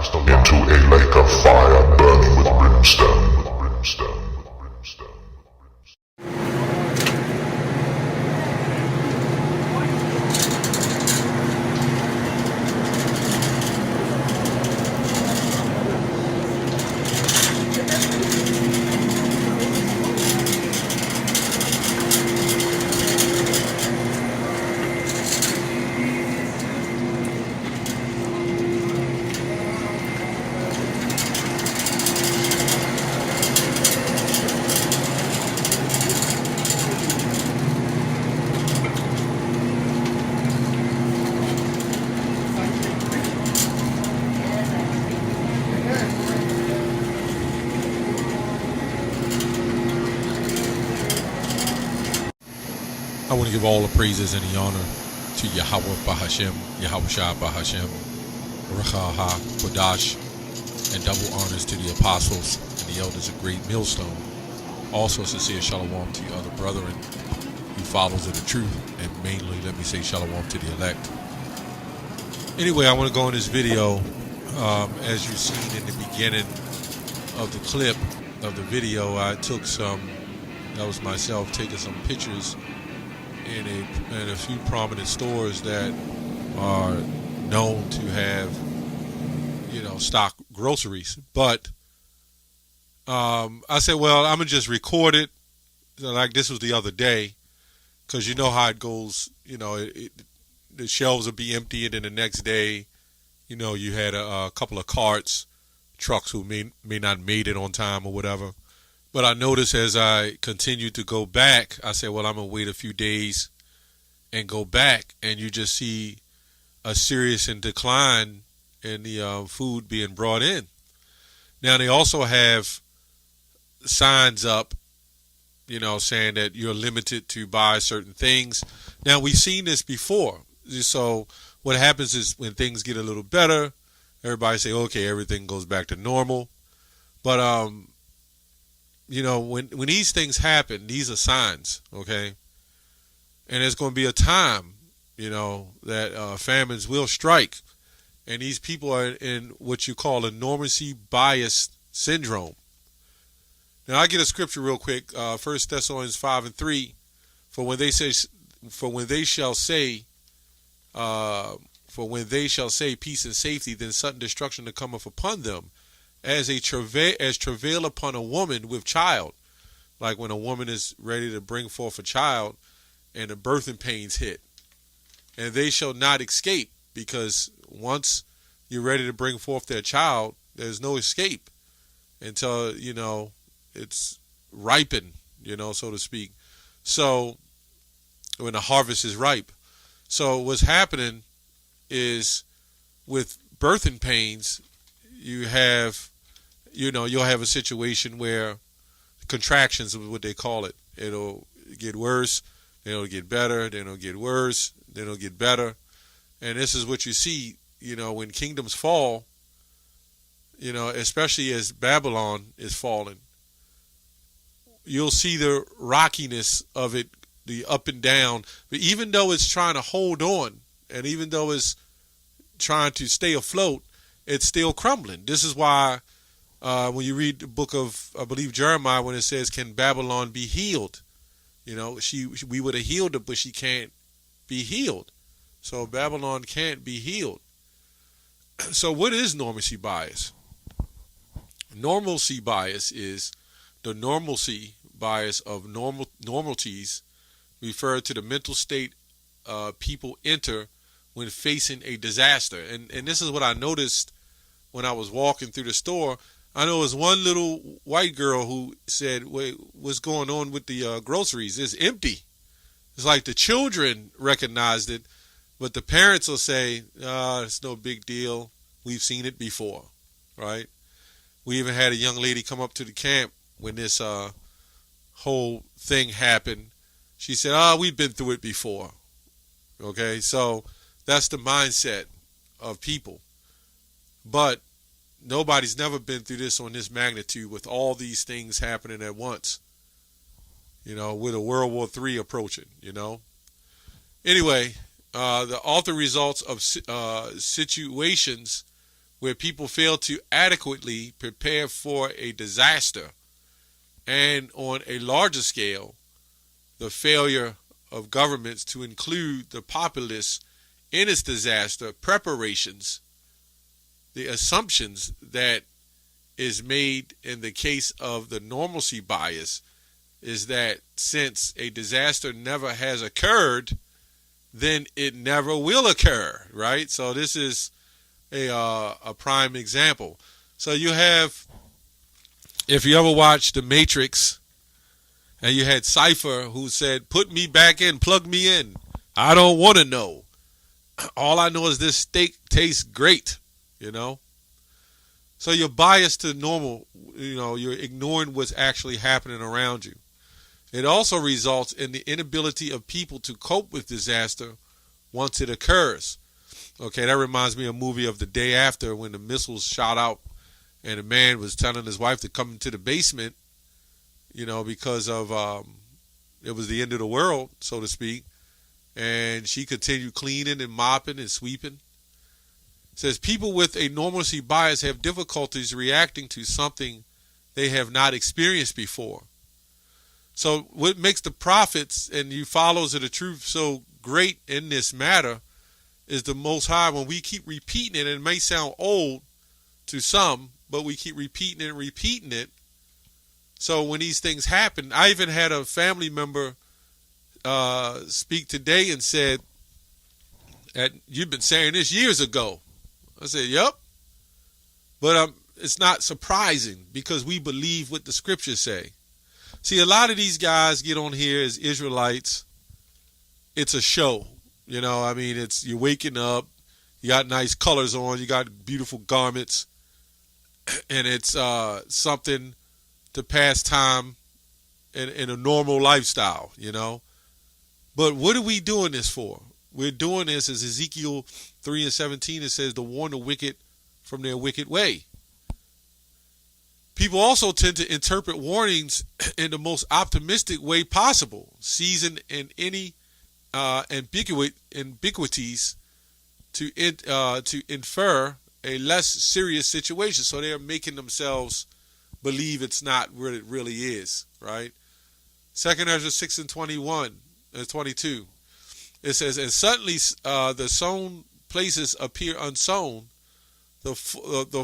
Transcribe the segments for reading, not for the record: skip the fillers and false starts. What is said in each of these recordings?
cast into a lake of fire burning with brimstone. I want to give all the praises and the honor to Yahweh Bahashem, Yahweh Shah Bahashem, Rachaha Kodash, and double honors to the apostles and the elders of Great Millstone. Also sincere shalom to your other brethren, you followers of the truth, and mainly let me say shalom to the elect. Anyway, I want to go in this video, as you've seen in the beginning of the clip of the video, I took that was myself taking some pictures in a few prominent stores that are known to have, stock groceries. But I said, well, I'm gonna just record it. Like this was the other day, because you know how it goes. The shelves will be empty, and then the next day, you had a couple of carts, trucks who may not made it on time or whatever. But I noticed as I continued to go back, I said, well, I'm going to wait a few days and go back, and you just see a serious decline in the food being brought in. Now, they also have signs up, saying that you're limited to buy certain things. Now, we've seen this before. So what happens is when things get a little better, everybody say, okay, everything goes back to normal. But, when these things happen, these are signs, okay? And there's going to be a time, that famines will strike. And these people are in what you call a normalcy bias syndrome. Now, I get a scripture real quick, 1 Thessalonians 5:3. For when they shall say peace and safety, then sudden destruction that cometh upon them, as travail upon a woman with child. Like when a woman is ready to bring forth a child and the birthing pains hit. And they shall not escape, because once you're ready to bring forth their child, there's no escape until, it's ripened, so to speak. So when the harvest is ripe. So what's happening is with birthing pains, you'll have a situation where contractions is what they call it. It'll get worse, then it'll get better, then it'll get worse, then it'll get better. And this is what you see, when kingdoms fall, especially as Babylon is falling, you'll see the rockiness of it, the up and down. But even though it's trying to hold on, and even though it's trying to stay afloat, it's still crumbling. This is why when you read the book of, I believe, Jeremiah, when it says, can Babylon be healed? We would have healed her, but she can't be healed. So Babylon can't be healed. So what is normalcy bias? Normalcy bias is the normalcy bias of normalities refer to the mental state people enter when facing a disaster. And this is what I noticed when I was walking through the store. I know there's one little white girl who said, wait, what's going on with the groceries? It's empty. It's like the children recognized it, but the parents will say, it's no big deal. We've seen it before, right? We even had a young lady come up to the camp when this whole thing happened. She said, we've been through it before. Okay, so that's the mindset of people. But nobody's never been through this on this magnitude with all these things happening at once. With a World War III approaching, Anyway, the author results of situations where people fail to adequately prepare for a disaster, and on a larger scale, the failure of governments to include the populace in its disaster preparations, the assumptions that is made in the case of the normalcy bias is that since a disaster never has occurred, then it never will occur, right? So this is a prime example. So you have, if you ever watched The Matrix, and you had Cypher who said, "Put me back in, plug me in. I don't want to know. All I know is this steak tastes great," you know? So you're biased to normal, you're ignoring what's actually happening around you. It also results in the inability of people to cope with disaster once it occurs. Okay, that reminds me of a movie of The Day After, when the missiles shot out and a man was telling his wife to come into the basement, because of it was the end of the world, so to speak. And she continued cleaning and mopping and sweeping. It says people with a normalcy bias have difficulties reacting to something they have not experienced before. So what makes the prophets and you followers of the truth so great in this matter is the Most High. When we keep repeating it, and it may sound old to some, but we keep repeating it and repeating it. So when these things happen, I even had a family member speak today and said, "You've been saying this years ago." I said, "Yep." But it's not surprising because we believe what the scriptures say. See, a lot of these guys get on here as Israelites. It's a show. You're waking up, you got nice colors on, you got beautiful garments, and it's something to pass time in a normal lifestyle, But what are we doing this for? We're doing this, as Ezekiel 3:17, it says, to warn the wicked from their wicked way. People also tend to interpret warnings in the most optimistic way possible, seasoned in any ambiguities to infer a less serious situation. So they're making themselves believe it's not what it really is, right? 2 Ezra 6:21-22. It says, "And suddenly the sown places appear unsown. The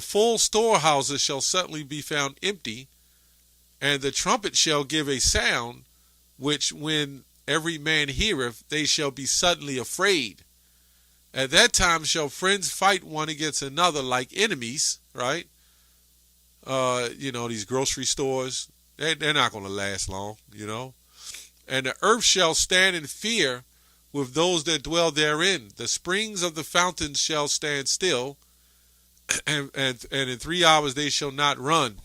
full storehouses shall suddenly be found empty, and the trumpet shall give a sound, which when every man heareth, they shall be suddenly afraid. At that time shall friends fight one against another like enemies," right? These grocery stores, they're not going to last long, "And the earth shall stand in fear with those that dwell therein. The springs of the fountains shall stand still, and in 3 hours they shall not run.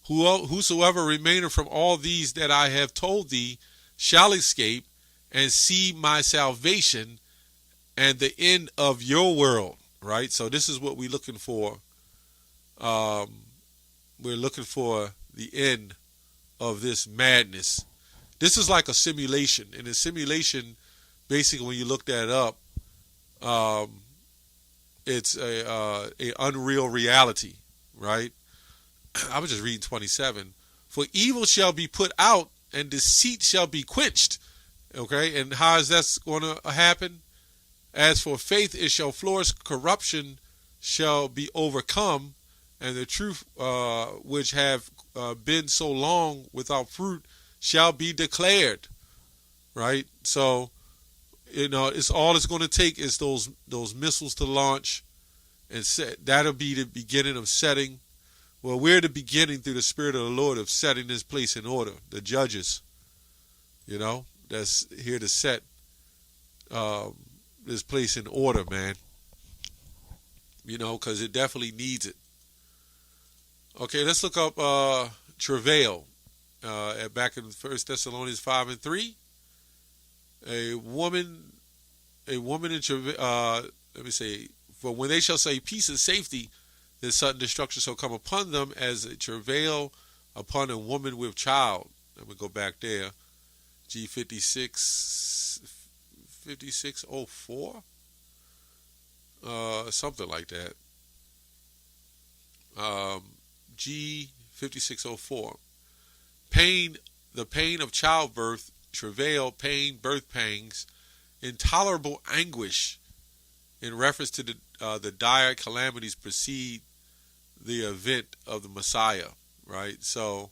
Whosoever remaineth from all these that I have told thee shall escape and see my salvation and the end of your world," right? So this is what we're looking for. We're looking for the end of this madness. This is like a simulation. And a simulation, basically, when you look that up, it's a unreal reality, right? I was just reading 27. "For evil shall be put out, and deceit shall be quenched." Okay, and how is that going to happen? "As for faith, it shall flourish. Corruption shall be overcome, and the truth which have been so long without fruit shall be declared." Right? So, it's all it's going to take is those missiles to launch, and that'll be the beginning of setting. Well, we're the beginning through the Spirit of the Lord of setting this place in order. The judges, that's here to set this place in order, man. Because it definitely needs it. Okay, let's look up travail. Back in 1 Thessalonians 5:3. A woman in travail, "For when they shall say peace and safety, then sudden destruction shall come upon them as a travail upon a woman with child." Let me go back there. G5604. something like that. G5604. Pain, the pain of childbirth, travail, pain, birth pangs, intolerable anguish, in reference to the dire calamities precede the event of the Messiah, right? So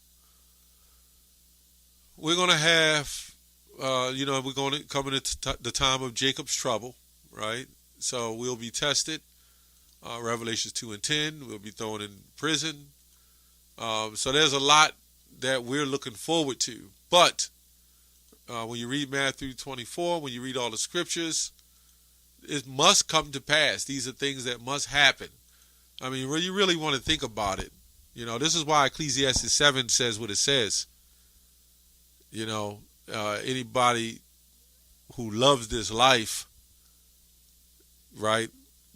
we're going to have, we're going to come into the time of Jacob's trouble, right? So we'll be tested. Revelations 2 and 10. We'll be thrown in prison. So there's a lot that we're looking forward to. But when you read Matthew 24, when you read all the scriptures, it must come to pass. These are things that must happen. I mean, you really want to think about it. This is why Ecclesiastes 7 says what it says. Anybody who loves this life, right,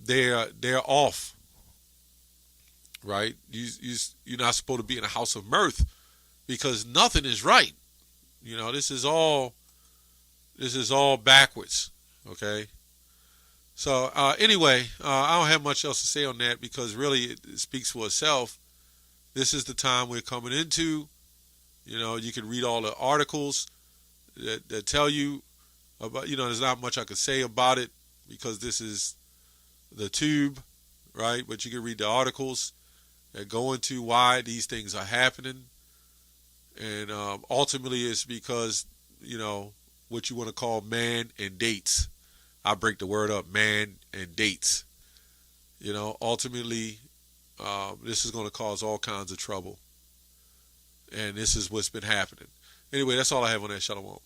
they're off, right? You're not supposed to be in a house of mirth because nothing is right. This is all backwards, okay? So anyway, I don't have much else to say on that because really it speaks for itself. This is the time we're coming into. You can read all the articles that tell you about, there's not much I could say about it because this is the tube, right? But you can read the articles that go into why these things are happening. And ultimately it's because, what you want to call man and dates. I break the word up, man and dates. Ultimately, this is going to cause all kinds of trouble. And this is what's been happening. Anyway, that's all I have on that. Shalom.